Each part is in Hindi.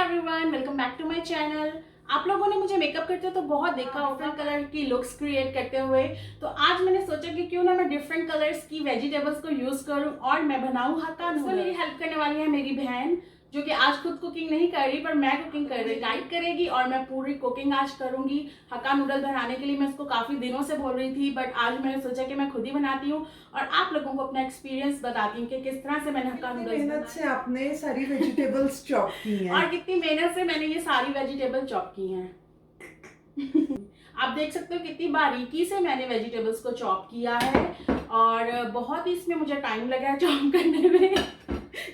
Everyone, welcome back to my channel. आप लोगों ने मुझे मेकअप करते तो बहुत देखा होगा, कलर की लुक्स क्रिएट करते हुए। तो आज मैंने सोचा कि क्यों ना मैं डिफरेंट कलर्स की वेजिटेबल्स को यूज करूं और मैं बनाऊं हक्का नूडल्स। मेरी हेल्प करने वाली है मेरी बहन, जो कि आज खुद कुकिंग नहीं कर रही पर मैं कुकिंग कर रही, गाइड करेगी और मैं पूरी कुकिंग आज करूंगी। हक्का नूडल बनाने के लिए मैं इसको काफी दिनों से बोल रही थी, बट आज मैंने सोचा कि मैं खुद ही बनाती हूँ और आप लोगों को अपना एक्सपीरियंस बताती हूँ कि किस तरह से मैंने हक्का नूडल्स मेहनत से आपने सारी वेजिटेबल्स चॉप की हैं और कितनी मेहनत से मैंने ये सारी वेजिटेबल चॉप की हैं। आप देख सकते हो कितनी बारीकी से मैंने वेजिटेबल्स को चॉप किया है और बहुत ही इसमें मुझे टाइम लगा है चॉप करने में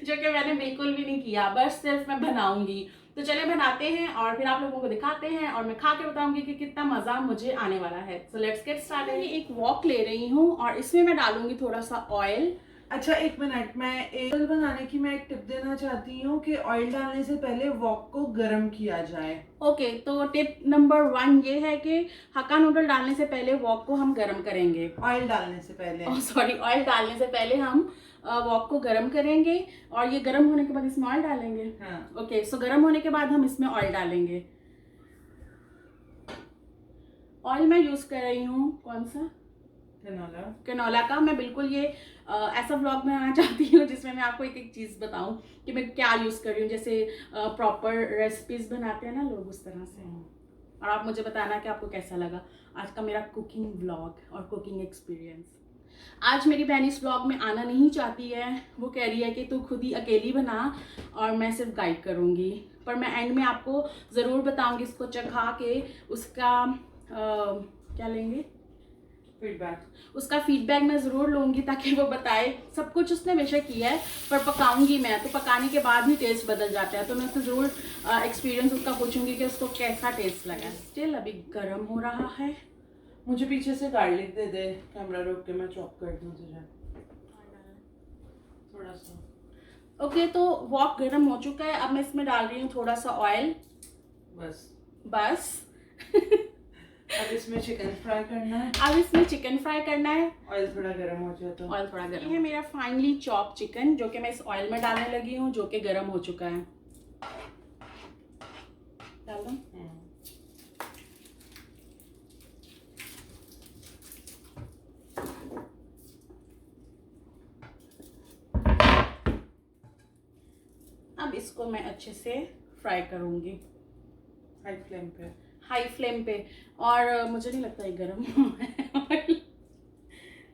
जो कि मैंने बिल्कुल भी नहीं किया, बस सिर्फ मैं बनाऊंगी। तो चले बनाते हैं और फिर आप लोगों को दिखाते हैं और मैं खा के बताऊंगी कि कितना मजा मुझे आने वाला है। So let's get started. एक वॉक ले रही हूँ और इसमें मैं डालूंगी थोड़ा सा ऑयल। अच्छा, एक मिनट, मैं एक बनाने की मैं एक टिप देना चाहती हूँ कि ऑयल डालने से पहले वॉक को गर्म किया जाए। ओके, तो टिप नंबर 1 ये है कि हक्का नूडल डालने से पहले वॉक को हम गर्म करेंगे। ऑयल डालने से पहले सॉरी, ऑयल डालने से पहले हम वॉक को गर्म करेंगे और ये गर्म होने के बाद इसमें ऑयल डालेंगे। हाँ। ओके, सो गर्म होने के बाद हम इसमें ऑयल डालेंगे। ऑयल मैं यूज कर रही हूँ कौन सा, कैनोला का। मैं बिल्कुल ये ऐसा व्लॉग बनाना चाहती हूँ जिसमें मैं आपको एक एक चीज़ बताऊँ कि मैं क्या यूज़ कर रही हूँ, जैसे प्रॉपर रेसिपीज बनाते हैं ना लोग, उस तरह से। और आप मुझे बताना कि आपको कैसा लगा आज का मेरा कुकिंग व्लॉग और कुकिंग एक्सपीरियंस। आज मेरी बहन इस व्लॉग में आना नहीं चाहती है, वो कह रही है कि तू खुद ही अकेली बना और मैं सिर्फ गाइड करूँगी, पर मैं एंड में आपको ज़रूर बताऊँगी इसको चखा के उसका क्या लेंगे, फीडबैक। उसका फीडबैक मैं ज़रूर लूँगी ताकि वो बताए। सब कुछ उसने बेशक किया है पर पकाऊंगी मैं, तो पकाने के बाद ही टेस्ट बदल जाता है, तो मैं उससे ज़रूर एक्सपीरियंस उसका पूछूंगी कि उसको कैसा टेस्ट लगा। स्टिल अभी गर्म हो रहा है। मुझे पीछे से गार्लिक दे दे, कैमरा रोक के मैं चॉप कर दूँ तुझे थोड़ा सा। ओके, तो वॉक गर्म हो चुका है, अब मैं इसमें डाल रही हूँ थोड़ा सा ऑयल। बस अब इसमें चिकन फ्राई करना है। अब इसमें चिकन फ्राई करना है। ऑयल थोड़ा गर्म हो जाए तो। ऑयल थोड़ा गर्म। ये है मेरा फाइनली चॉप चिकन जो कि मैं इस ऑयल में डालने लगी हूँ, जो कि गर्म हो चुका है। डाल दूं? अब इसको मैं अच्छे से फ्राई करूंगी हाई फ्लेम पे। और मुझे नहीं लगता ये गर्म हुआ है,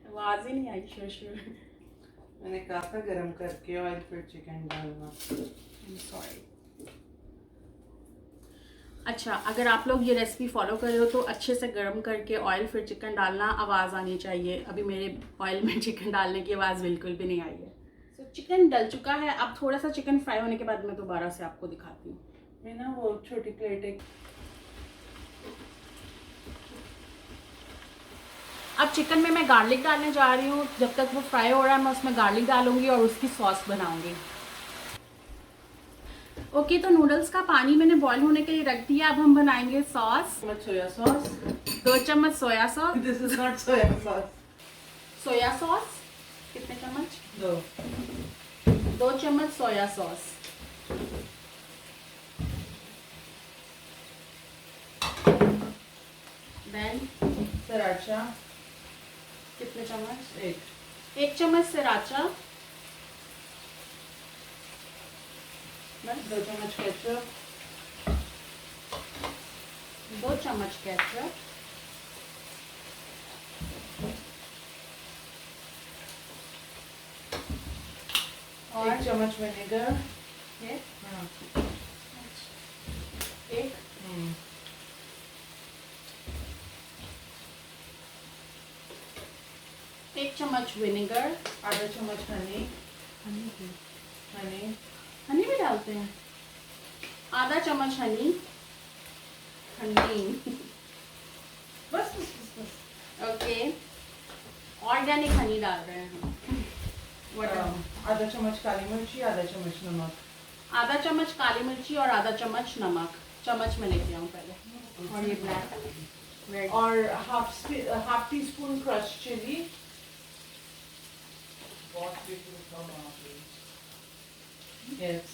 आवाज ही नहीं आई। श्योर मैंने कहा था गर्म करके ऑयल फिर चिकन डालना। सॉरी। अच्छा, अगर आप लोग ये रेसिपी फॉलो कर रहे हो तो अच्छे से गर्म करके ऑयल फिर चिकन डालना, आवाज़ आनी चाहिए। अभी मेरे ऑयल में चिकन डालने की आवाज़ बिल्कुल भी नहीं आई है। तो चिकन डल चुका है, अब थोड़ा सा चिकन फ्राई होने के बाद मैं दोबारा से आपको दिखाती हूँ। मैं ना वो छोटी प्लेट एक। अब चिकन में मैं गार्लिक डालने जा रही हूँ। जब तक वो फ्राई हो रहा है मैं उसमें गार्लिक डालूंगी और उसकी सॉस बनाऊंगी। ओके, तो नूडल्स का पानी मैंने बॉईल होने के लिए रख दिया। अब हम बनाएंगे सॉस। सोया सॉस, 2 चम्मच soya sauce. This is not soya sauce. Soya sauce कितने चम्मच? 2 चम्मच सोया सॉस। देन सराचा कितने चम्मच? 1 चम्मच सराचा। बस 2 चम्मच केचप, 2 चम्मच केचप, और 1 चम्मच विनेगर। ये हाँ। एक 1 चम्मच विनेगर, आधा चम्मच हनी। हनी भी डालते हैं। आधा चम्मच हनी। बस बस बस बस। ओके, ऑर्गेनिक हनी डाल रहे हैं हम। आधा चम्मच काली मिर्ची, आधा चम्मच नमक। आधा चम्मच काली मिर्ची और आधा चम्मच नमक। चम्मच में लेके आऊँ पहले। और ये ब्लैक रेड। और half teaspoon crush chilli. Yes.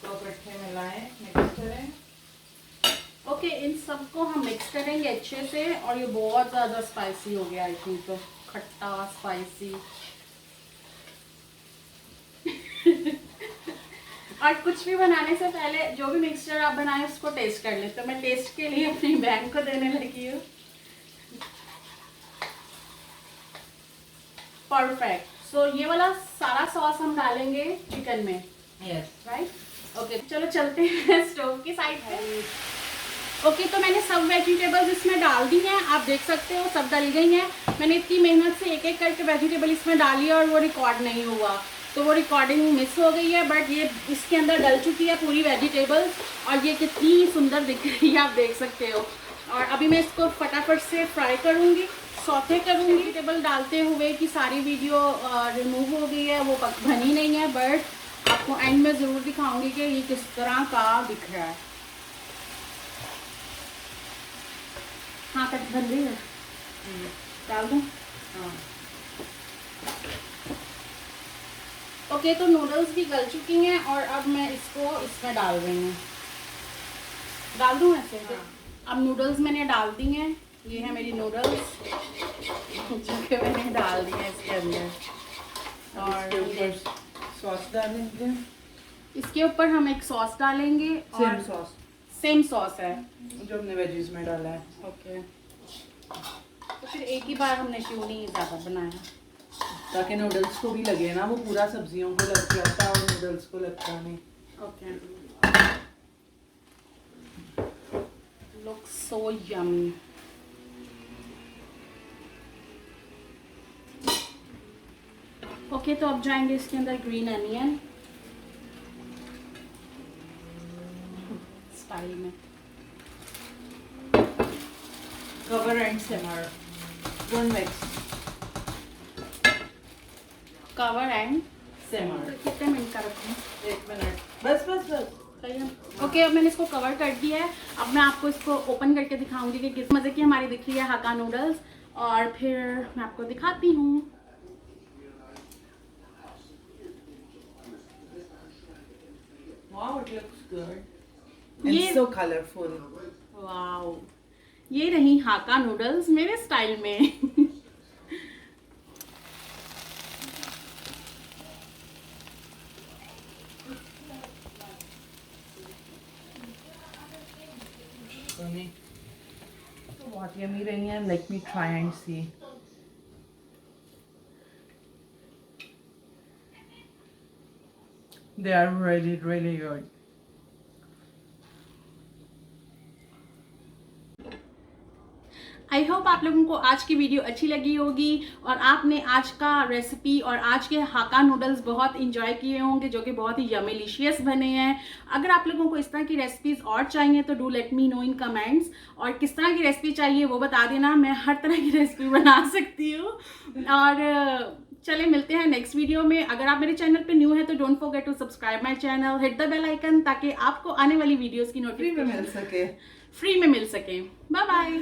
तो इकट्ठे मिलाएं, मिक्स करें। ओके, इन सबको हम मिक्स करेंगे अच्छे से। और ये बहुत ज़्यादा स्पाइसी हो गया आई थिंक, तो खट्टा स्पाइसी। और कुछ भी बनाने से पहले जो भी मिक्सचर आप बनाएं उसको टेस्ट कर ले। तो मैं टेस्ट के लिए अपनी बहन को देने लगी हूँ। परफेक्ट। सो ये वाला सारा सॉस हम डालेंगे चिकन में। Yes, right. ओके, चलो चलते हैं स्टोव की साइड पे। ओके, तो मैंने सब वेजिटेबल्स इसमें डाल दी हैं, आप देख सकते हो सब डल गई हैं। मैंने इतनी मेहनत से एक एक करके वेजिटेबल इसमें डाली है और वो रिकॉर्ड नहीं हुआ, तो वो रिकॉर्डिंग मिस हो गई है। बट ये इसके अंदर डल चुकी है पूरी वेजिटेबल्स, और ये कितनी सुंदर दिख रही है आप देख सकते हो। और अभी मैं इसको फटाफट से फ्राई करूँगी, सौते करूँगी। वेजिटेबल डालते हुए कि सारी वीडियो रिमूव हो गई है, वो बनी नहीं है, बट आपको एंड में ज़रूर दिखाऊंगी कि ये किस तरह का दिख रहा है। हाँ, कट बन रही है, डाल दूँ? हाँ। ओके, तो नूडल्स भी गल चुकी हैं और अब मैं इसको इसमें डाल रही हूँ। डाल दूँ ऐसे? हाँ। अब नूडल्स मैंने डाल दी हैं, ये है मेरी नूडल्स जो कि मैंने डाल दी है इसके अंदर। और सॉस डालेंगे, इसके ऊपर हम एक सॉस डालेंगे। सेम सॉस, सेम सॉस है जो हमने वेजीज में डाला है। ओके, तो फिर एक ही बार हमने क्यों नहीं ज़्यादा बनाया, ताकि नूडल्स को भी लगे ना, वो पूरा सब्जियों को लग जाता है और नूडल्स को लगता नहीं। Okay, looks so yummy. Okay, तो अब जाएंगे इसके अंदर ग्रीन अनियन स्टाइल में। Cover and simmer, don't mix, cover and simmer. कितने मिनट का रखूँ? 1 मिनट, बस बस बस। सही है। ओके, अब मैंने इसको कवर कर दिया है। अब मैं आपको इसको ओपन करके दिखाऊंगी कि किस मज़े की हमारी दिख रही है हाका नूडल्स, और फिर मैं आपको दिखाती हूँ। Wow, it looks good. ये It's so colorful. वाओ, ये रही हाका नूडल्स मेरे स्टाइल में। Sunny. What yummy रही है? Let me try and see. They are really, really good. I hope आप लोगों को आज की वीडियो अच्छी लगी होगी और आपने आज का रेसिपी और आज के हाका नूडल्स बहुत इंजॉय किए होंगे, जो कि बहुत ही यमिलिशियस बने हैं। अगर आप लोगों को इस तरह की रेसिपीज़ और चाहिए तो do let me know in comments, और किस तरह की रेसिपी चाहिए वो बता देना, मैं हर तरह की रेसिपी बना सकती हूँ। और चले मिलते हैं नेक्स्ट वीडियो में। अगर आप मेरे चैनल पे न्यू है तो don't forget to subscribe my channel, hit the bell icon, ताकि आपको आने वाली वीडियोस की नोटिफिकेशन फ्री में मिल सके। फ्री में मिल सके। Bye bye.